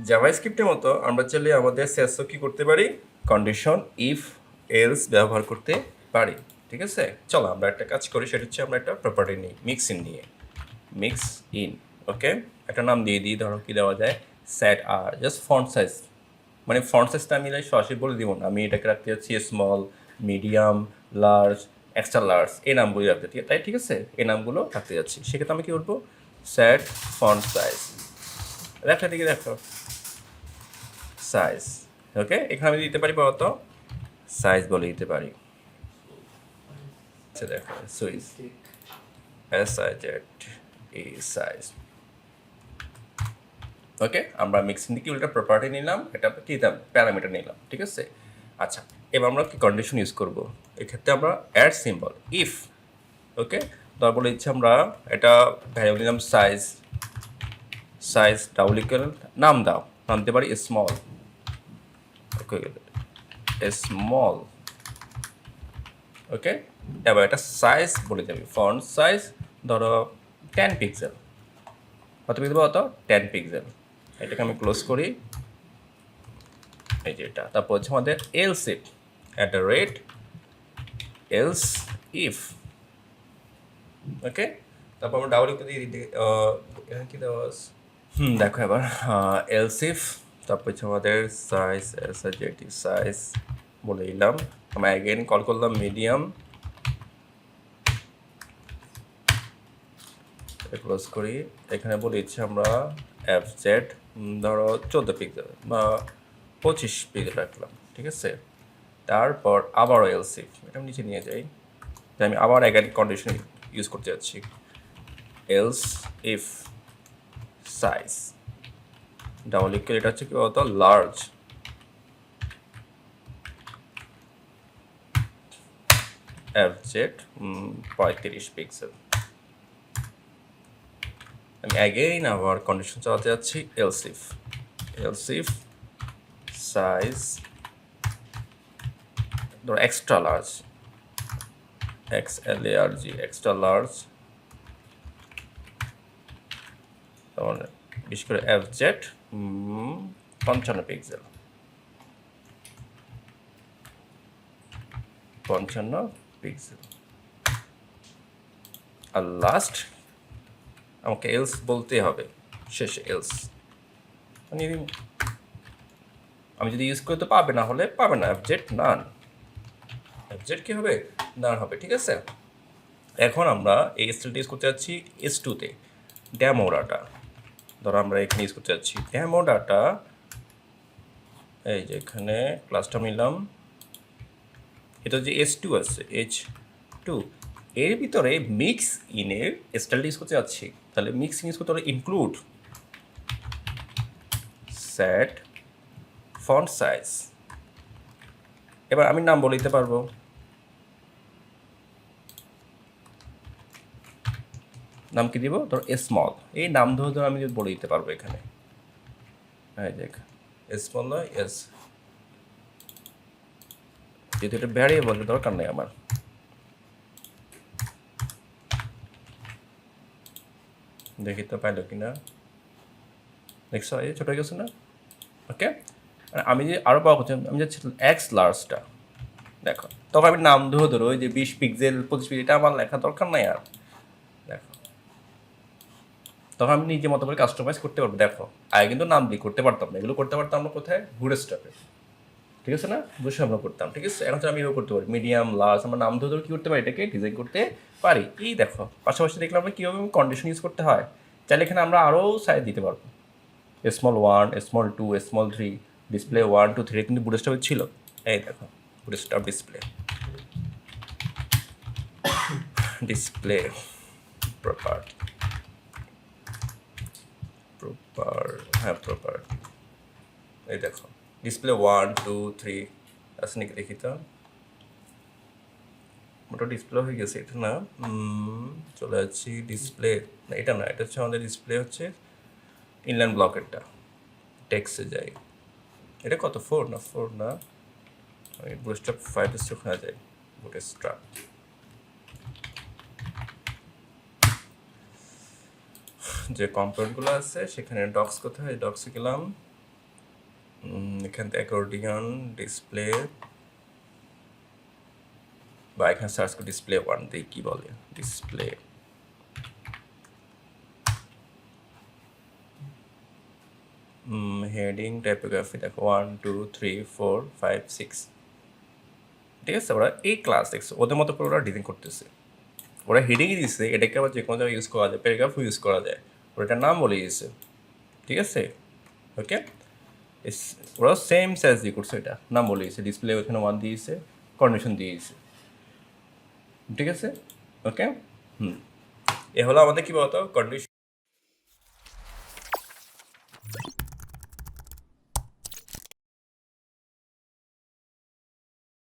জাভাস্ক্রিপ্টের মতো আমরা চাইলে আমাদের সেসও কি করতে পারি, কন্ডিশন ইফ এলস ব্যবহার করতে পারি। ঠিক আছে, চলো আমরা একটা কাজ করি, সেটা হচ্ছে আমরা একটা প্রপার্টি নিই মিক্স ইন নিয়ে, মিক্স ইন। ওকে, একটা নাম দিয়ে দিই, ধরো কি দেওয়া যায়, সেট আর জাস্ট ফন্ট সাইজ, মানে ফন্ট সাইজটা আমি সরাসরি বলে দিব না, আমি এটাকে রাখতে যাচ্ছি small, medium, large, extra large, এই নামগুলো রাখতে, তাই ঠিক আছে, এই নামগুলো রাখতে যাচ্ছি। সেক্ষেত্রে আমি কী করবো, সেট ফন্ট সাইজ, লেখার দিকে দেখো সাইজ। ওকে, এখানে আমি দিতে পারি বলতো সাইজ বলে দিতে পারি। আচ্ছা দেখো সুইচ সাইজ। ওকে, আমরা মিক্সিং দিকে উল্টা প্রপার্টি নিলাম, এটা কি দিলাম, প্যারামিটার নিলাম। ঠিক আছে, আচ্ছা এবার আমরা কি কন্ডিশন ইউজ করব, এক্ষেত্রে আমরা অ্যাড সিম্বল ইফ। ওকে, তারপরে ইচ্ছে আমরা এটা ভ্যারিয়েবল নিলাম সাইজ ডাবল ইকুয়াল, নাম দাও, নাম দিতে পারি স্মল। ওকে, স্মল। ওকে, এবার এটা সাইজ বলে যাবে, ফন্ট সাইজ ধরো 10 পিক্সেল, কত পিক্সেল বলতো, 10 পিক্সেল। এটাকে আমি ক্লোজ করি, এই যে এটা। তারপর হচ্ছে আমাদের এলস ইফ, এলস ইফ। ওকে, তারপর আমরা ডাবল ইকুয়াল দিয়ে দিতে, এখানে কি দেওয়া আছে, দেখো এবার এলস ইফ, তারপর হচ্ছে আমাদের সাইজ বলে দিলাম, আমরা অ্যাগেন কল করলাম মিডিয়াম, ক্লোজ করি। এখানে বলে দিচ্ছি আমরা এফজেড ধরো 14 পিক্সেল বা 25 পিক্সেল রাখলাম। ঠিক আছে, তারপর আবারও এলস ইফ, এটা নিচে নিয়ে যাই, আমি আবার অ্যাগেন কন্ডিশন ইউজ করতে যাচ্ছি, else if size double equal, এটা হচ্ছে কি বলতো লার্জ, এফজেড 35 পিক্সেল। আমি অ্যাগেইন আবার কন্ডিশন চালাতে যাচ্ছি, এলস ইফ সাইজ ধরো extra large, XLARG extra large, তারপরে বিশেষ করে এফজেড 55 পিক্সেল, 55 পিক্সেল। আর লাস্ট আমাকে এলস বলতে হবে, শেষে এলস, মানে আমি যদি ইউজ করি তো পাবে, না হলে পাবে না, এফজেড নান, এফজেড কি হবে, নান হবে। ঠিক আছে, এখন আমরা এই স্টাইলটা ইউজ করতে যাচ্ছি S2-তে, ডেমো ডাটা। ধরো আমরা এখানে ইউজ করতে যাচ্ছি ডেমো ডাটা, এই যে এখানে ক্লাসটা নিলাম, এটা যে S2 আছে, H2, এর ভিতরে মিক্স ইনের স্টাইলটা ইউজ করতে যাচ্ছি, তাহলে মিক্স ইউজ করতে হলে ইনক্লুড সেট ফন্ট সাইজ। এবার আমি নাম বলে দিতে পারবো, নাম কি দিব, ধর স্মল, এই নাম ধরে আমি বলে দিতে পারবো এখানে, এই দেখ স্মল নয় এস, যেহেতু এটা ভ্যারিয়েবল দরকার নেই আমার। দেখি তো পাইলো কিনা, দেখছো এই ছোট হয়ে গেছে না। ওকে, আমি যে আরও পাওয়া করছি, আমি যাচ্ছি এক্স লার্জটা, দেখো তখন আমি নাম ধরো ওই যে 20 পিক্সেল 25 পিক্সেল, এটা আমার লেখা দরকার নাই আর। দেখো তখন আমি নিজে মতো করে কাস্টমাইজ করতে পারবো। দেখো আগে কিন্তু নাম দিয়ে করতে পারতাম না, এগুলো করতে পারতাম আমরা কোথায়, বুটস্ট্র্যাপে। ঠিক আছে না, বসে আমরা করতাম। ঠিক আছে, এখন তো আমি এভাবে করতে পারি, মিডিয়াম লার্জ, আমরা নাম ধরে কী করতে পারি, এটাকে ডিজাইন করতে পারি। এই দেখো পাশাপাশি দেখলাম আমরা কীভাবে কন্ডিশন ইউজ করতে হয়। চাইলে এখানে আমরা আরও সাইজ দিতে পারবো, স্মল 1, স্মল 2, স্মল 3, ডিসপ্লে 1 2 3 কিন্তু বুটস্ট্র্যাপে ছিল। এই দেখো বুটস্ট্র্যাপ ডিসপ্লে প্রপার, হ্যাঁ প্রপার, এই দেখো ডিসপ্লে 1 2 3 আছে নাকি দেখি তো, মোটা ডিসপ্লে হয়ে গেছে, এটা না, চলে যাচ্ছি ডিসপ্লে, না এটা না, এটা হচ্ছে আমাদের ডিসপ্লে হচ্ছে ইনলাইন ব্লকেরটা, টেক্সে যাই, এটা কত 4 না, আমি বুটস্ট্র্যাপ 5 ওখানে যাই, বুটস্ট্র্যাপ যে কম্পোনেন্টগুলো আছে সেখানে ডক্স কোথায়, ডক্সে গেলাম, এখান থেকে অ্যাকর্ডিয়ন ডিসপ্লে বা এখানে সার্চ করে ডিসপ্লে 1 দিয়ে কি বলে ডিসপ্লে হেডিং টাইপোগ্রাফি দেখো 1 2 3 4 5 6 ঠিক আছে ওরা এই ক্লাস দেখছো ওদের মতো করে ওরা ডিজাইন করতেছে ওরা হেডিংই দিচ্ছে এটাকে আবার যে কোনো জায়গায় ইউজ করা যায় প্যারাগ্রাফও ইউজ করা যায় ওরা এটার নাম বলে দিয়েছে ঠিক আছে ওকে ওরা সেম সাইজ দিয়ে করছে এটা নাম বলে দিয়েছে ডিসপ্লে ওখানে 1 দিয়েছে কন্ডিশন দিয়েছে ঠিক আছে ওকে এ হলো আমাদের কি বলতো কন্ডিশন